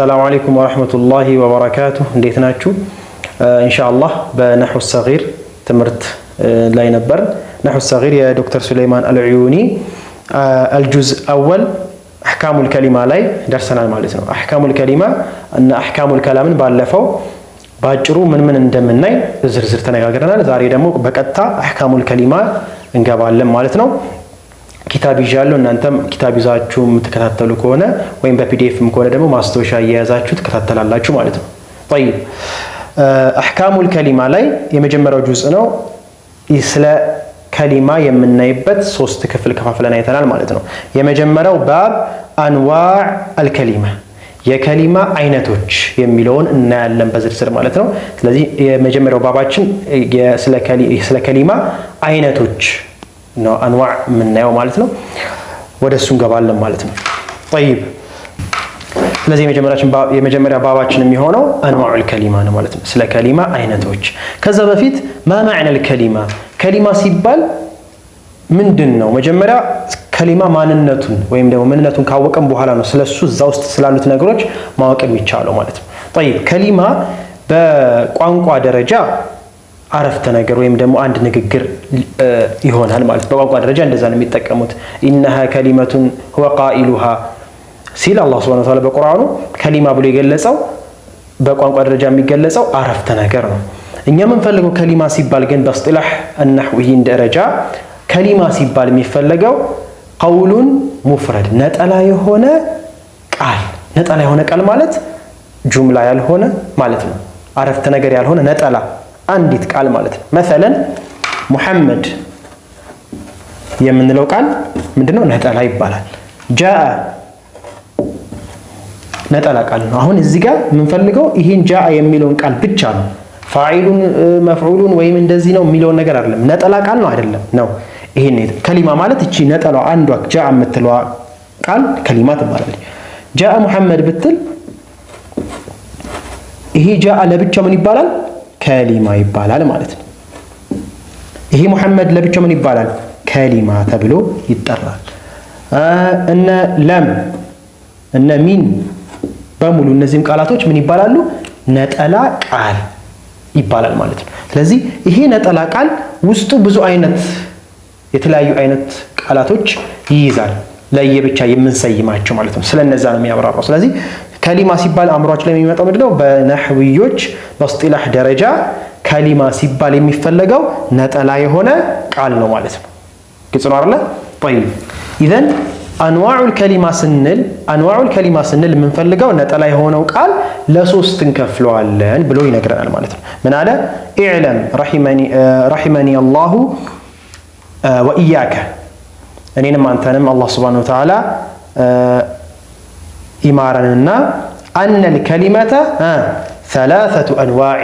السلام عليكم ورحمة الله وبركاته. نديتناችሁ ኢንሻአላህ በነህው الصغير ትምርት ላይ ነበር። ነህው الصغير የዶክተር ሱለይማን አልዑዩኒ الجزء اول احكام الكلمه ላይ ደርሰናል ማለት ነው። احكام الكلمه እና احكام الكلام ባለፈው ባጭሩ ምን እንደምናይ ዝርዝር ተነጋግረናል። ዛሬ ደግሞ በቀጥታ احكام الكلمه እንገባለን ማለት ነው። ኪታብ ይዣለሁ እናንተም ኪታብ ይዛችሁ የምትከታተሉ ከሆነ ወይም በፒዲኤፍም ከሆነ ደግሞ ማስታወሻ እየያዛችሁ ተከታተላላችሁ ማለት ነው። طيب احكام الكلمه ላይ የመጀመሪያው ጁዝ ነው። ስለ ከሊማ የምናይበት ሶስት ክፍል ከፋፍለን አይተናል ማለት ነው። የመጀመሪያው ባብ አንዋዕ الكلمه የከሊማ አይነቶች የሚለውን እናያለን በዝርዝር ማለት ነው። ስለዚህ የመጀመሪያው ባባችን ስለ ከሊማ አይነቶች ነው አንዋዕ ምናየው ማለት ነው። ወደሱ እንገባለን ማለት ነው። طيب ስለዚህ የመጀመሪያ ባባችን የሚሆነው አንዋዕ الكلمه ነው ማለት ነው። ስለ ከሊማ አይነቶች። ከዛ በፊት ما معنى الكلمه ከሊማ ሲባል ምንድነው? መጀመሪያ ከሊማ ማንነቱን ወይም ደግሞ ምንነቱን ካወቀን በኋላ ነው ስለሱ እዛ ውስጥ ስላሉት ነገሮች ማወቅ የሚቻለው ማለት ነው። طيب ከሊማ በቋንቋ ደረጃ አረፍተ ነገር ወይም ደግሞ አንድ ንግግር ይሆናል ማለት ነው። በቋንቋ ደረጃ እንደዛ ነው የሚጠቀሙት። إنها كلمة هو قائلها ሲል አላህ Subhanahu Wa Ta'ala በቁርአኑ ከሊማ ብሎ የገለጸው በቋንቋ ደረጃ የሚገለጸው አረፍተ ነገር ነው። እኛ የምንፈልገው ከሊማ ሲባል ግን በእስጢላህ النحويين ደረጃ ከሊማ ሲባል የሚፈልገው ቀውሉን ሙፍረድ ነጠላ የሆነ ቃል ማለት ጁምላ ያልሆነ ማለት ነው። አረፍተ ነገር ያልሆነ ነጠላ አንዲት ቃል ማለት ነው። مثلا ሙሐመድ የምንለው ቃል ምንድነው? ነጠላ ይባላል። ጃአ ነጠላ ቃል ነው። አሁን እዚህ ጋር የምንፈልገው ይሄን ጃአ የሚለውን ቃል ብቻ ነው። ፋዒሉን መፍዑሉን ወይም እንደዚህ ነው የሚለውን ነገር አይደለም። ነጠላ ቃል ነው አይደለም ነው። ይሄን ከሊማ ማለት እቺ ነጠላው አንዷ ጃአ የምትለዋ ቃል ከሊማ ትባላለች። ጃአ ሙሐመድ ብትል ይሄ ጃአ ለብቻው ምን ይባላል? ከሊማ ይባላል ማለት ነው። ይሄ ሙሐመድ ለብቻው ምን ይባላል? ከሊማ ተብሎ ይጠራል። እነ ለም እነ ሚን በሙሉ እነዚህም ቃላቶች ምን ይባላሉ? ነጠላ ቃል ይባላል ማለት ነው። ስለዚህ ይሄ ነጠላ ቃል ውስጡ ብዙ አይነት የተለያዩ አይነት ቃላቶች ይይዛል ለየብቻ የምንሰይማቸው ማለት ነው። ስለነዛ ነው የሚያብራራው። ስለዚህ ከሊማ ሲባል አእምሯችን ላይ የሚመጣው ምንድነው? በነህዊዮች በእስጢላህ ደረጃ ከሊማ ሲባል የሚፈለገው ነጠላ የሆነ ቃል ነው ማለት ነው። ግልጽ ነው አይደል? طيب اذا انواع الكلمه ስንል የምንፈልገው ነጠላ የሆነው ቃል ለሶስት እንከፍለዋለን ብሎ ይነግረናል ማለት ነው። ምን አለ? اعلم رحمني الله واياك እኔንም አንተንም አላህ Subhanahu Wa Ta'ala ይማረንና أن الكلمة ثلاثة أنواع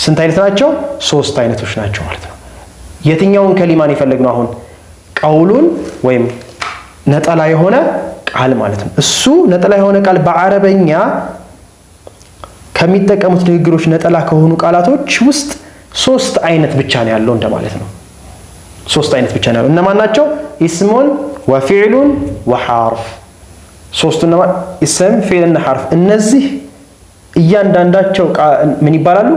ስንት አይነት ናቸው? ሶስት አይነቶች ናቸው ማለት ነው። የትኛውን ከሊማን ይፈልግነው? አሁን ቀውሉን ወይም ነጠላ የሆነ ቃል ማለት ነው። እሱ ነጠላ የሆነ ቃል በአረበኛ ከሚጠቀሙት ንግግሮች ነጠላ ከሆኑ ቃላቶች ውስጥ ሶስት አይነት ብቻ ነው ያለው እንደማለት ነው። ሶስት አይነት ብቻ ነው ያለው። እነማን ናቸው? ኢስሙን ወፊዕሉን ወሐርፍ። ሶስቱና ኢስም ፊዕልና ሐርፍ። እነዚህ እያንዳንዳቸው ምን ይባላሉ?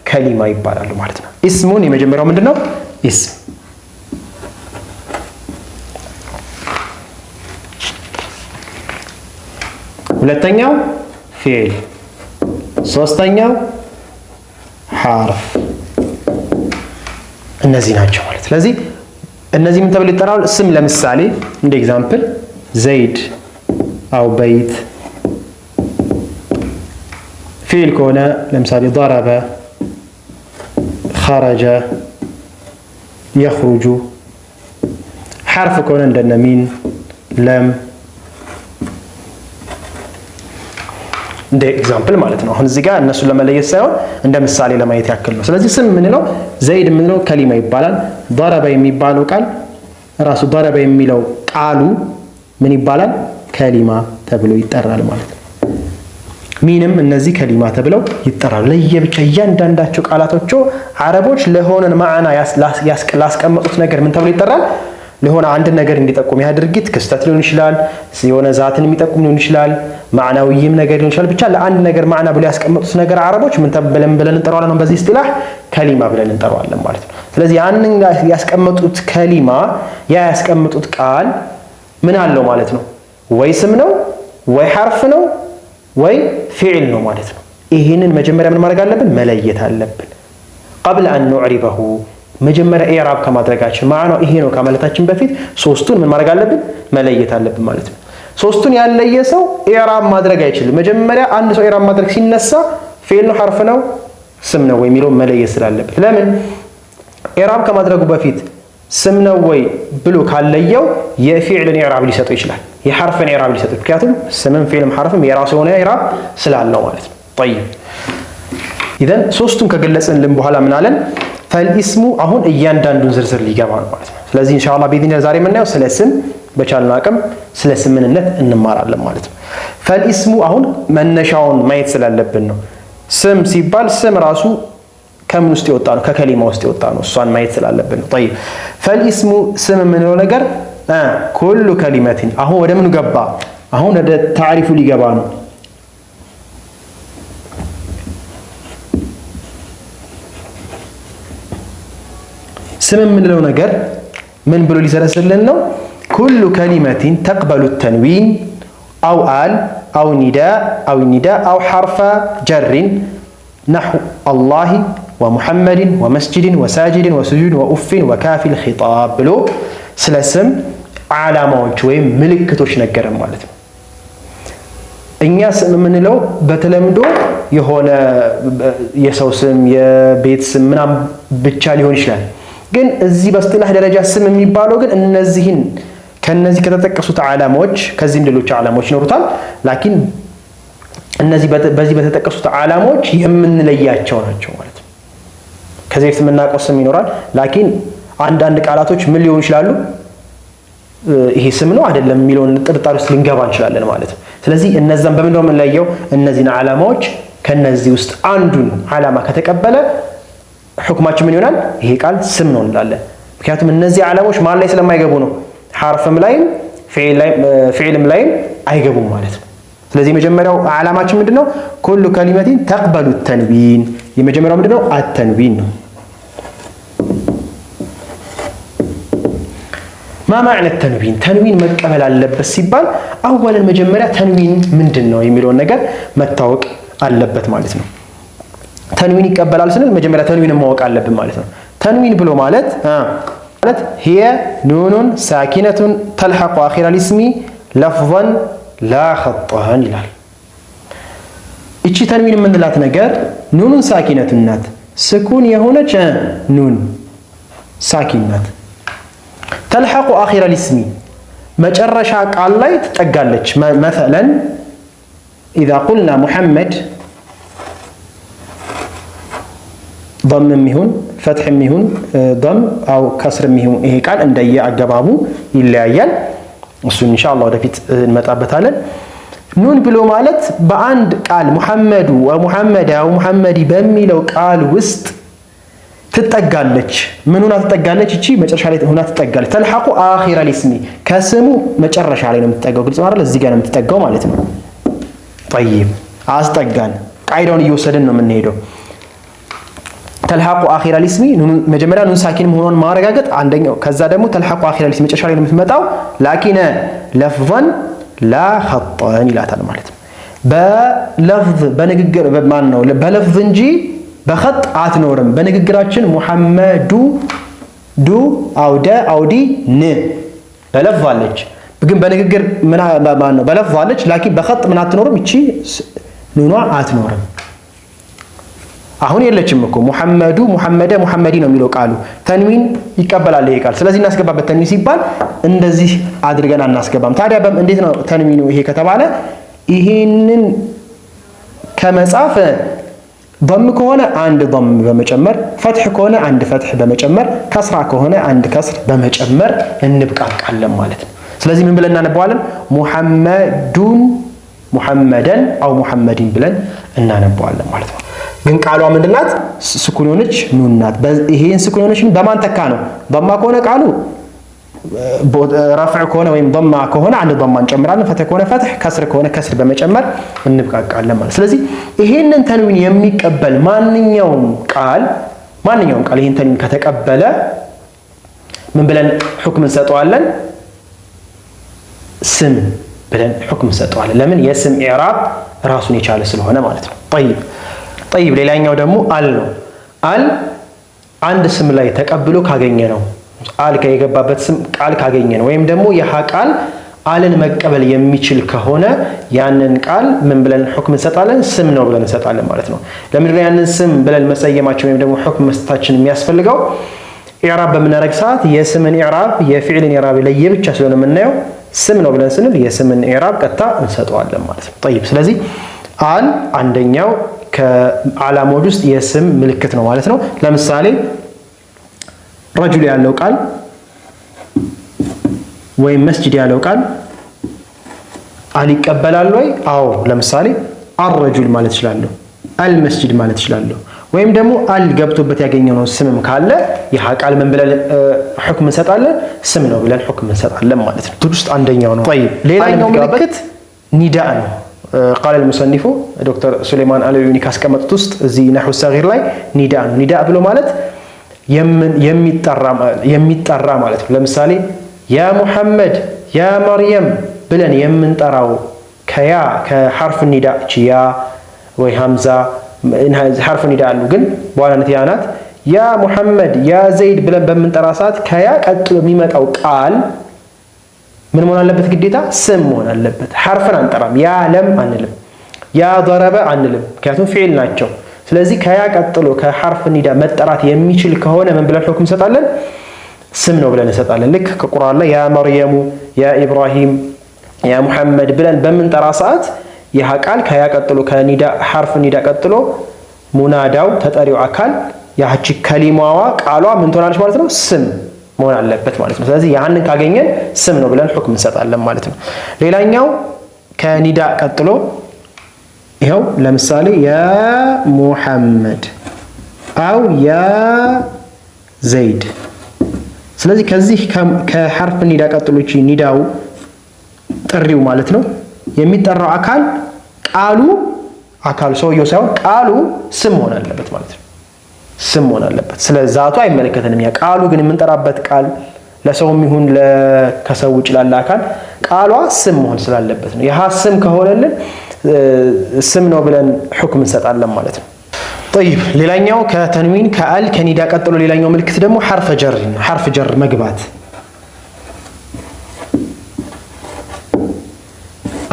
ከሊማ ይባላሉ ማለት ነው። ኢስሙን የመጀመሪያው ምንድነው? ኢስም። ሁለተኛው ፊዕል፣ ሶስተኛው ሐርፍ። እነዚህ ናቸው ማለት። ስለዚህ እነዚህ ምን ተብለው ይጠራሉ? ስም ለምሳሌ እንደ ኤግዛምፕል ዘይድ አው በይት። ፊዕል ከሆነ ለምሳሌ ضرب خرج يخرج። ሐርፍ ከሆነ እንደነ ሚን ለም እንደ ኤግዛምፕል ማለት ነው። አሁን እዚህ ጋር እነሱን ለመለየት ሳይሆን እንደ ምሳሌ ለማየት ያክል ነው። ስለዚህ ስም ምንለው ዘይድ ምንለው ከሊማ ይባላል። ضرب የሚባለው ቃል ራሱ ضرب የሚለው ቃሉ ምን ይባላል? ከሊማ ተብሎ ይጠራል ማለት ነው። ሚንም እነዚህ ከሊማ ተብለው ይጠራሉ። ለየብቻ እያንዳንዳቸው ቃላቶቹ አረቦች ለሆነን ማዕና ያስቀመጡት ነገር ምን ተብሎ ይጠራል? ለሆነ አንድ ነገር እንዲጠቁም ያ ድርጊት ክስተት ሊሆን ይችላል፣ የሆነ ዛትን የሚጠቁም ሊሆን ይችላል፣ ማዕናዊም ነገር ሊሆን ይችላል። ብቻ ለአንድ ነገር ማዕና ብለው ያስቀመጡት ነገር አረቦች ምን ብለን እንጠራዋለን? በዚህ እስጢላህ ከሊማ ብለን እንጠራዋለን ማለት ነው። ስለዚህ ያንን ያስቀመጡት ከሊማ ያ ያስቀመጡት ቃል ምን አለው ማለት ነው? ወይ ስም ነው ወይ ሐርፍ ነው ወይ ፊዕል ነው ማለት ነው። ይሄንን መጀመሪያ ምን ማድረግ አለብን? መለየት አለብን። قبل أن نعربه መጀመሪያ ኢዕራብ ከማድረጋችን ማዕናው ይሄ ነው ከማለታችን በፊት ሶስቱን ምን ማድረግ አለብን? መለየት አለብን ማለት ነው። ሶስቱን ያለየ ሰው ኢዕራብ ማድረግ አይችልም። መጀመሪያ አንድ ሰው ኢዕራብ ማድረግ ሲነሳ ፊዕል ነው ሐርፍ ነው ስም ነው ወይ የሚለው መለየት ስላለበት፣ ለምን ኢዕራብ ከማድረጉ በፊት ስም ነው ወይ ብሎ ካለየው የፊዕልን ኢዕራብ ሊሰጠው ይችላል፣ የሐርፍን ኢዕራብ ሊሰጠው። ምክንያቱም ስምም ፊዕልም ሐርፍም የራሱ የሆነ ኢዕራብ ስላለው ማለት ነው። طيب ኢዘን ሶስቱን ከገለጽንልን በኋላ ምን አለን? ፈልኢስሙ አሁን እያንዳንዱን ዝርዝር ሊገባ ነው ማለት ነው። ስለዚህ ኢንሻአላህ ቢኢዝኒላህ ዛሬ የምናየው ስለ ስም በቻልነው አቅም ስለ ስም ምንነት እንማራለን ማለት ነው። ፈልኢስሙ አሁን መነሻውን ማየት ስላለብን ነው። ስም ሲባል ስም ራሱ ከምን ውስጥ የወጣ ነው? ከከሊማ ውስጥ የወጣ ነው። እሷን ማየት ስላለብን ነው። طيب ፈልኢስሙ ስም የምንለው ነገር ኩሉ ከሊመቲን አሁን ወደ ምን ገባ? አሁን ወደ ታሪፉ ሊገባ ነው። ስም የምንለው ነገር ምን ብሎ ሊሰረስልን ነው? ኩሉ ከሊመቲን ተቅበሉ ተንዊን አው አል አው ኒዳ አው ሐርፈ ጀሪን ነሑ አላህ ወሙሐመድን ወመስጅድን ወሳጅድን ወስጁድ ወኡፍን ወካፊል ኺጣብ ብሎ ስለ ስም ዓላማዎች ወይም ምልክቶች ነገረን ማለት ነው። እኛ ስም የምንለው በተለምዶ የሆነ የሰው ስም የቤት ስም ምናምን ብቻ ሊሆን ይችላል። ግን እዚህ በእስጢላህ ደረጃ ስም የሚባለው ግን እነዚህን ከነዚህ ከተጠቀሱት ዓላማዎች ከዚህም ሌሎች ዓላማዎች ይኖሩታል። ላኪን እነዚህ በዚህ በተጠቀሱት ዓላማዎች የምንለያቸው ናቸው ማለት ነው። ከዚህ በፊት የምናውቀው ስም ይኖራል። ላኪን አንዳንድ ቃላቶች ምን ሊሆኑ ይችላሉ? ይሄ ስም ነው አይደለም የሚለውን ጥርጣሬ ውስጥ ልንገባ እንችላለን ማለት ነው። ስለዚህ እነዛን በምንድነው የምንለየው? እነዚህን ዓላማዎች ከነዚህ ውስጥ አንዱን ዓላማ ከተቀበለ ሁክማችን ምን ይሆናል? ይሄ ቃል ስም ነው እንላለን። ምክንያቱም እነዚህ ዓላማዎች ማን ላይ ስለማይገቡ ነው? ሐርፍም ላይም ፊዕልም ላይም አይገቡም ማለት ነው። ስለዚህ የመጀመሪያው ዓላማችን ምንድነው? ኩሉ ከሊመቲን ተቅበሉ ተንዊን። የመጀመሪያው ምንድነው? አተንዊን ነው። ማ ማዕነ ተንዊን? ተንዊን መቀበል አለበት ሲባል አወለን መጀመሪያ ተንዊን ምንድነው የሚለውን ነገር መታወቅ አለበት ማለት ነው። ተንዊን ይቀበላል ስንል መጀመሪያ ተንዊን ማወቅ አለብን ማለት ነው። ተንዊን ብሎ ማለት هي نون ساكنة تلحق آخر الاسم لفظا لا خطا ይላል። እቺ ተንዊን የምንላት ነገር ኑኑን ሳኪነት ናት። ስኩን የሆነች ኑን ሳኪን ናት። تلحق آخر الاسم መጨረሻ ቃል ላይ ትጠጋለች። مثلا إذا قلنا محمد ضم يهون فتح يهون ضم أو كسر يهون إيه قال عندي أجابه يلعيال وسون إن شاء الله وده في المتعبة على نون بلو مالت بعند قال محمد ومحمد أو محمدي بمي لو قال وسط تتقالج من هنا تتقالج شيء مجرش عليه هنا تتقالج تلحق آخر الاسم كسمو مجرش علينا متتقال قلت مرة للزيجان متتقال مالتنا طيب عايز تتقال قاعدون يوصلنا من نيدو تلحق آخر الاسم مجمرا نون ساكن مهون ما رجعت عندنا كذا دمو تلحق آخر الاسم مش أشاري المتمتعو لكن لفظا لا خطا لا تلمالت بلفظ بنجر بمعنى بلفظ نجي بخط عتنورم بنجراتشن محمد دو أو دا أو دي ن بلفظ عليك بقول بنجر من معنى بلفظ عليك لكن بخط من عتنورم يشي نوع عتنورم አሁን የለችም እኮ ሙሐመዱ ሙሐመደ ሙሐመዲ ነው የሚለው ቃሉ ተንዊን ይቀበላል ይሄ ቃል። ስለዚህ እናስገባበት ተንዊን ሲባል እንደዚህ አድርገን አናስገባም። ታዲያ እንዴት ነው ተንዊኑ ይሄ ከተባለ ይሄንን ከመጻፍ ضم ከሆነ አንድ ضم በመጨመር ፈትህ ከሆነ አንድ ፈትህ በመጨመር ከስራ ከሆነ አንድ ከስር በመጨመር እንብቃቃለን ማለት ነው። ስለዚህ ምን ብለን እናነባዋለን? ሙሐመዱን ሙሐመደን አው ሙሐመዲን ብለን እናነባዋለን ማለት ነው። ግን ቃሏ ምንድናት? ስኩን ሆነች ኑን ናት። ይሄን ስኩን ሆነችን በማን ተካ ነው? በማ ከሆነ ቃሉ ረፍዕ ከሆነ ወይም ضማ ከሆነ አንድ ضማ እንጨምራለን። ፈትህ ከሆነ ፈትህ፣ ከስር ከሆነ ከስር በመጨመር እንብቃቃለን ማለት። ስለዚህ ይሄንን ተንዊን የሚቀበል ማንኛውም ቃል ይሄን ተንዊን ከተቀበለ ምን ብለን ሁክም እንሰጠዋለን? ስም ብለን ሁክም እንሰጠዋለን። ለምን? የስም ኢዕራብ ራሱን የቻለ ስለሆነ ማለት ነው። ጠይብ ሌላኛው ደግሞ አል ነው። አል አንድ ስም ላይ ተቀብሎ ካገኘ ነው። አል የገባበት ስም ቃል ካገኘ ነው፣ ወይም ደግሞ ይህ ቃል አልን መቀበል የሚችል ከሆነ ያንን ቃል ምን ብለን ሁክም እንሰጣለን? ስም ነው ብለን እንሰጣለን ማለት ነው። ለምንድነው ያንን ስም ብለን መሰየማችን ወይም ደግሞ ሁክም መስጠታችን የሚያስፈልገው? ኢዕራብ በምናደርግ ሰዓት የስምን ኢዕራብ የፊዕልን ኢዕራብ ለየብቻ ስለሆነ የምናየው ስም ነው ብለን ስንል የስምን ኢዕራብ ቀጥታ እንሰጠዋለን ማለት ነው። ጠይብ ስለዚህ አል አንደኛው ከዓላማዎች ውስጥ የስም ምልክት ነው ማለት ነው። ለምሳሌ ረጁል ያለው ቃል ወይም መስጂድ ያለው ቃል አል ይቀበላል ወይ? አዎ። ለምሳሌ አልረጁል ማለት እችላለሁ፣ አልመስጂድ ማለት እችላለሁ። ወይም ደግሞ አል ገብቶበት ያገኘነው ስምም ካለ ይህ ቃል ምን ብለን ሁክም እንሰጣለን? ስም ነው ብለን ሁክም እንሰጣለን ማለት ነው። ውስጥ አንደኛው ነው። ጠይብ ሌላኛው ምልክት ኒዳ ነው። ቃል المصنف ዶክተር ሱሌማን አልዑዩኒ ካስቀመጡት ውስጥ እዚህ ነህው ሰጊር ላይ ኒዳ ነው። ኒዳ ብሎ ማለት የሚጠራ ማለት ነው። ለምሳሌ ያ ሙሐመድ ያ መርየም ብለን የምንጠራው ከሐርፍ ኒዳ ያ ወይ ሐምዛ ሐርፍ ኒዳ አሉ፣ ግን በዋናነት ያ ናት። ያ ሙሐመድ ያ ዘይድ ብለን በምንጠራ ሰዓት ከያ ቀጥሎ የሚመጣው ቃል ምን መሆን አለበት? ግዴታ ስም መሆን አለበት። ሐርፍን አንጠራም። ያ ለም አንልም፣ ያ ضرበ አንልም፣ ምክንያቱም ፊዕል ናቸው። ስለዚህ ከያ ቀጥሎ ከሐርፍ ኒዳ መጠራት የሚችል ከሆነ ምን ብለን ሁክም እንሰጣለን? ስም ነው ብለን እንሰጣለን። ልክ ከቁርአን ላይ ያ መርየሙ ያ ኢብራሂም ያ ሙሐመድ ብለን በምንጠራ ሰዓት ይህ ቃል ከያ ቀጥሎ ከኒዳ ሐርፍ ኒዳ ቀጥሎ ሙናዳው ተጠሪው አካል ያቺ ከሊማዋ ቃሏ ምን ትሆናለች ማለት ነው? ስም መሆን አለበት ማለት ነው። ስለዚህ ያንን ካገኘን ስም ነው ብለን ሁክም እንሰጣለን ማለት ነው። ሌላኛው ከኒዳ ቀጥሎ ይኸው ለምሳሌ ያ ሙሐመድ አው ያ ዘይድ። ስለዚህ ከዚህ ከሐርፍ ኒዳ ቀጥሎ እቺ ኒዳው ጥሪው ማለት ነው የሚጠራው አካሉ ሰውየው ሳይሆን ቃሉ ስም መሆን አለበት ማለት ነው። ስም መሆን አለበት። ስለ ዛቱ አይመለከተንም። ያ ቃሉ ግን የምንጠራበት ቃል ለሰውም ይሁን ከሰው ውጭ ላለ አካል ቃሏ ስም መሆን ስላለበት ነው። ይህ ስም ከሆነልን ስም ነው ብለን ሁክም እንሰጣለን ማለት ነው። طيب ሌላኛው ከተንዊን ከአል ከኒዳ ቀጥሎ ሌላኛው ምልክት ደግሞ ሐርፍ ጀር ነው። ሐርፍ ጀር መግባት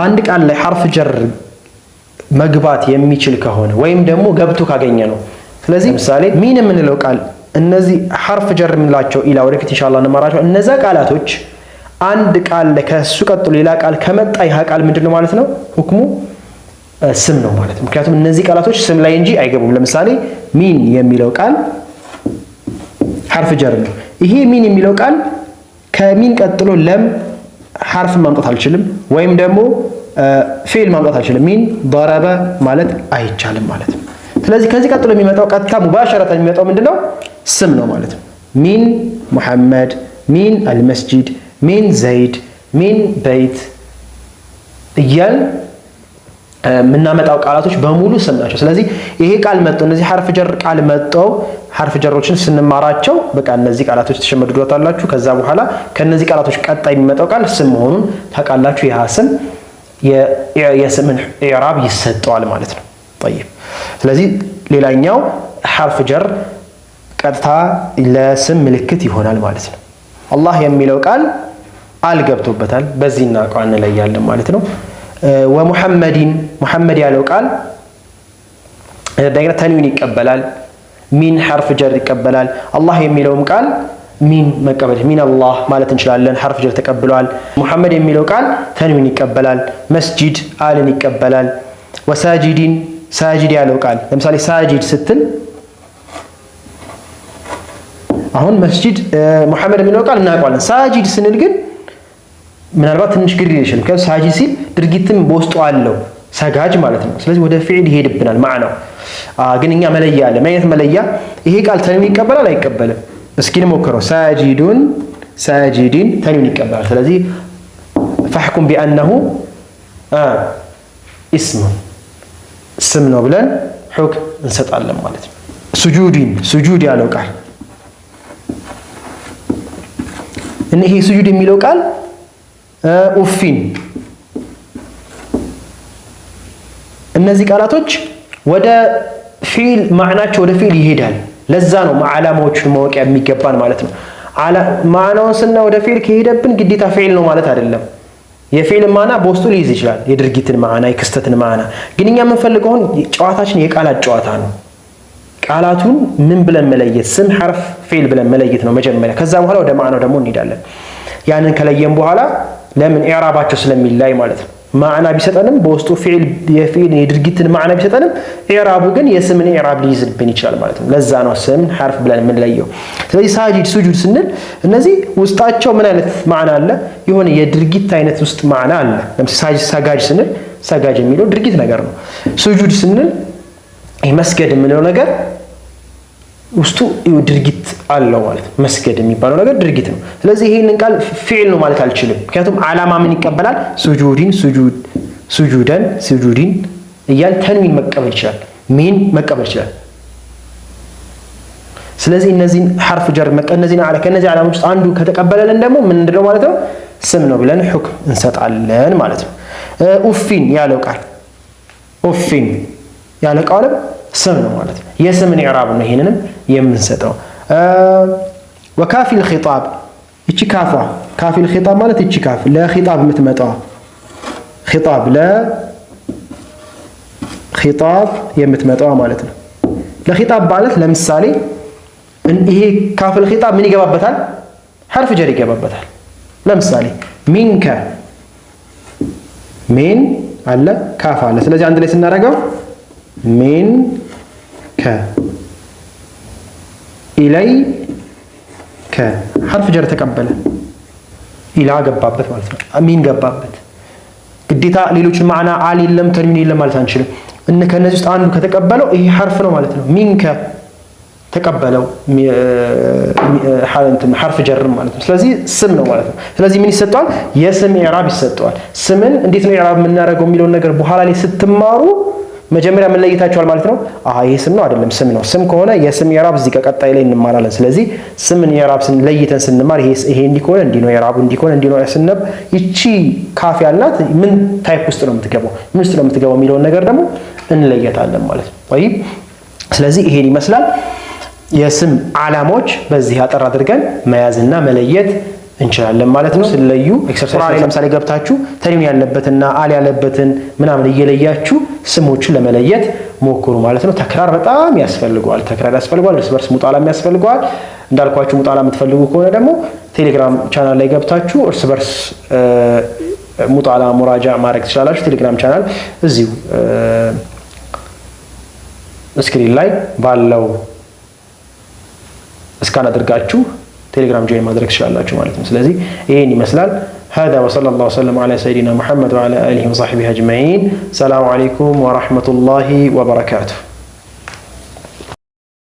አንድ ቃል ላይ ሐርፍ ጀር መግባት የሚችል ከሆነ ወይም ደግሞ ገብቶ ካገኘ ነው። ስለዚህ ምሳሌ ሚን የምንለው ቃል እነዚህ ሐርፍ ጀር የምንላቸው ኢላ ወደፊት ኢንሻአላህ እንማራቸው። እነዛ ቃላቶች አንድ ቃል ከሱ ቀጥሎ ሌላ ቃል ከመጣ ይህ ቃል ምንድነው ማለት ነው? ሁክሙ ስም ነው ማለት ነው። ምክንያቱም እነዚህ ቃላቶች ስም ላይ እንጂ አይገቡም። ለምሳሌ ሚን የሚለው ቃል ሐርፍ ጀር ነው። ይሄ ሚን የሚለው ቃል ከሚን ቀጥሎ ለም ሐርፍ ማምጣት አልችልም፣ ወይም ደግሞ ፊዕል ማምጣት አልችልም። ሚን ضرበ ማለት አይቻልም ማለት ነው። ስለዚህ ከዚህ ቀጥሎ የሚመጣው ቀጥታ ሙባሸረተን የሚመጣው ምንድነው? ስም ነው ማለት ነው። ሚን ሙሐመድ፣ ሚን አልመስጂድ፣ ሚን ዘይድ፣ ሚን በይት እያል የምናመጣው ቃላቶች በሙሉ ስም ናቸው። ስለዚህ ይሄ ቃል መጥቶ እነዚህ ሐርፍ ጀር ቃል መጥተው ሐርፍ ጀሮችን ስንማራቸው በቃ እነዚህ ቃላቶች ተሸመድዶታላችሁ። ከዛ በኋላ ከነዚህ ቃላቶች ቀጣይ የሚመጣው ቃል ስም መሆኑን ታውቃላችሁ። ይህ ስም የስምን ኢዕራብ ይሰጠዋል ማለት ነው። طيب ስለዚህ ሌላኛው ሐርፍ ጀር ቀጥታ ለስም ምልክት ይሆናል ማለት ነው። አላህ የሚለው ቃል አልገብቶበታል፣ በዚህና ቃል እንለያለን ማለት ነው። ወሙሐመዲን ሙሐመድ ያለው ቃል በግራ ተንዊን ይቀበላል፣ ሚን ሐርፍ ጀር ይቀበላል። አላህ የሚለውም ቃል ሚን መቀበል ሚን አላህ ማለት እንችላለን፣ ሐርፍ ጀር ተቀብሏል። ሙሐመድ የሚለው ቃል ተንዊን ይቀበላል። መስጂድ አልን ይቀበላል። ወሳጂዲን ሳጂድ ያለው ቃል ለምሳሌ ሳጂድ ስትል አሁን መስጂድ ሙሐመድ የሚለው ቃል እናውቀዋለን። ሳጂድ ስንል ግን ምናልባት ትንሽ ግር ይልሻል። ምክንያቱም ሳጂድ ሲል ድርጊትም በውስጡ አለው ሰጋጅ ማለት ነው። ስለዚህ ወደ ፊዕል ይሄድብናል ማዕናው። ግን እኛ መለያ አለ። ምን አይነት መለያ? ይሄ ቃል ተንዊን ይቀበላል አይቀበልም? እስኪ እንሞክረው። ሳጂዱን ሳጂዲን ተንዊን ይቀበላል። ስለዚህ ፈሕኩም ቢአነሁ ኢስሙን ስም ነው ብለን ሁክም እንሰጣለን ማለት ነው። ሱጁዲን ሱጁድ ያለው ቃል ይሄ ሱጁድ የሚለው ቃል ኡፊን እነዚህ ቃላቶች ወደ ፊል ማዕናቸው ወደ ፊል ይሄዳል። ለዛ ነው ዓላማዎቹን ማወቅ የሚገባን ማለት ነው። ማዕናውን ስና ወደ ፊል ከሄደብን ግዴታ ፊል ነው ማለት አይደለም። የፊል ማዕና በውስጡ ሊይዝ ይችላል፣ የድርጊትን ማዕና፣ የክስተትን ማዕና። ግን እኛ የምንፈልገው ጨዋታችን የቃላት ጨዋታ ነው። ቃላቱን ምን ብለን መለየት፣ ስም፣ ሐርፍ፣ ፊል ብለን መለየት ነው መጀመሪያ። ከዛ በኋላ ወደ ማዕናው ደግሞ እንሄዳለን። ያንን ከለየን በኋላ ለምን ኢዕራባቸው ስለሚላይ ማለት ነው። ማዕና ቢሰጠንም በውስጡ ፊል የድርጊትን ማዕና ቢሰጠንም ኢዕራቡ ግን የስምን ኢዕራብ ሊይዝብን ይችላል ማለት ነው። ለዛ ነው ስም ሐርፍ ብለን የምንለየው። ስለዚህ ሳጂድ ሱጁድ ስንል እነዚህ ውስጣቸው ምን አይነት ማዕና አለ? የሆነ የድርጊት አይነት ውስጥ ማዕና አለ። ለምሳሌ ሰጋጅ ስንል ሰጋጅ የሚለው ድርጊት ነገር ነው። ሱጁድ ስንል መስገድ የምንለው ነገር ውስጡ ድርጊት አለው ማለት ነው። መስገድ የሚባለው ነገር ድርጊት ነው። ስለዚህ ይሄንን ቃል ፊዕል ነው ማለት አልችልም። ምክንያቱም ዓላማ ምን ይቀበላል? ሱጁዲን ሱጁደን ሱጁዲን እያል ተንዊን መቀበል ይችላል፣ ሚን መቀበል ይችላል። ስለዚህ እነዚህን ሐርፍ ጀር ከእነዚህ ዓላማዎች ውስጥ አንዱ ከተቀበለልን ደግሞ ምንድነው ማለት ነው? ስም ነው ብለን ሁክም እንሰጣለን ማለት ነው። ኡፊን ያለው ቃል ኡፊን ያለው ቃልም ስም ነው ማለት ነው። የስምን ኢዕራብ ነው ይሄንንም የምንሰጠው። ወካፊል ኺጣብ እቺ ካፋ ካፊል ኺጣብ ማለት እቺ ካፍ ለኺጣብ የምትመጣው ኺጣብ ለኺጣብ የምትመጣው ማለት ነው። ለኺጣብ ማለት ለምሳሌ ይሄ ካፊል ኺጣብ ምን ይገባበታል? ሐርፍ ጀር ይገባበታል። ለምሳሌ ሚንከ ሚን አለ ካፍ አለ። ስለዚህ አንድ ላይ ስናደርገው ሚን ከ ኢለይ ከ ሐርፍ ጀር ተቀበለ ኢላ ገባበት ማለት ነው። ሚን ገባበት። ግዴታ ሌሎችን ማዕና አል የለም ተንዊን የለም ማለት አንችልም። ከነዚህ ውስጥ አንዱ ከተቀበለው ይሄ ሐርፍ ነው ማለት ነው። ሚን ከ ተቀበለው ሐርፍ ጀር ማለት ነው። ስለዚህ ስም ነው ማለት ነው። ስለዚህ ምን ይሰጠዋል? የስም ኢዕራብ ይሰጠዋል። ስምን እንዴት ነው ኢዕራብ የምናደርገው የሚለውን ነገር በኋላ ላይ ስትማሩ መጀመሪያ ምን ለይታችኋል ማለት ነው። ይሄ ስም ነው አይደለም፣ ስም ነው። ስም ከሆነ የስም ኢዕራብ እዚህ ከቀጣይ ላይ እንማራለን። ስለዚህ ስምን ኢዕራብ ለይተን ስንማር ይሄ እንዲህ ከሆነ እንዲህ ነው ኢዕራቡ፣ እንዲህ ከሆነ እንዲህ ነው ስንብ ይቺ ካፍ ያልናት ምን ታይፕ ውስጥ ነው የምትገባው፣ ምን ውስጥ ነው የምትገባው የሚለውን ነገር ደግሞ እንለየታለን ማለት ነው። ወይ ስለዚህ ይሄን ይመስላል የስም ዓላማዎች። በዚህ አጠር አድርገን መያዝና መለየት እንችላለን ማለት ነው። ስለዩ ኤክሰርሳይዝ ለምሳሌ ገብታችሁ ተንዊን ያለበትና አል ያለበትን ምናምን እየለያችሁ ስሞችን ለመለየት ሞክሩ ማለት ነው። ተክራር በጣም ያስፈልገዋል። እርስ በርስ ሙጣላም ያስፈልገዋል። እንዳልኳችሁ ሙጣላ የምትፈልጉ ከሆነ ደግሞ ቴሌግራም ቻናል ላይ ገብታችሁ እርስ በርስ ሙጣላ ሙራጃ ማድረግ ትችላላችሁ። ቴሌግራም ቻናል እዚሁ ስክሪን ላይ ባለው እስካን አድርጋችሁ ቴሌግራም ጆይን ማድረግ ትችላላችሁ ማለት ነው። ስለዚህ ይሄን ይመስላል። هذا وصلى الله وسلم على سيدنا محمد وعلى آله وصحبه أجمعين. السلام عليكم ورحمة الله وبركاته.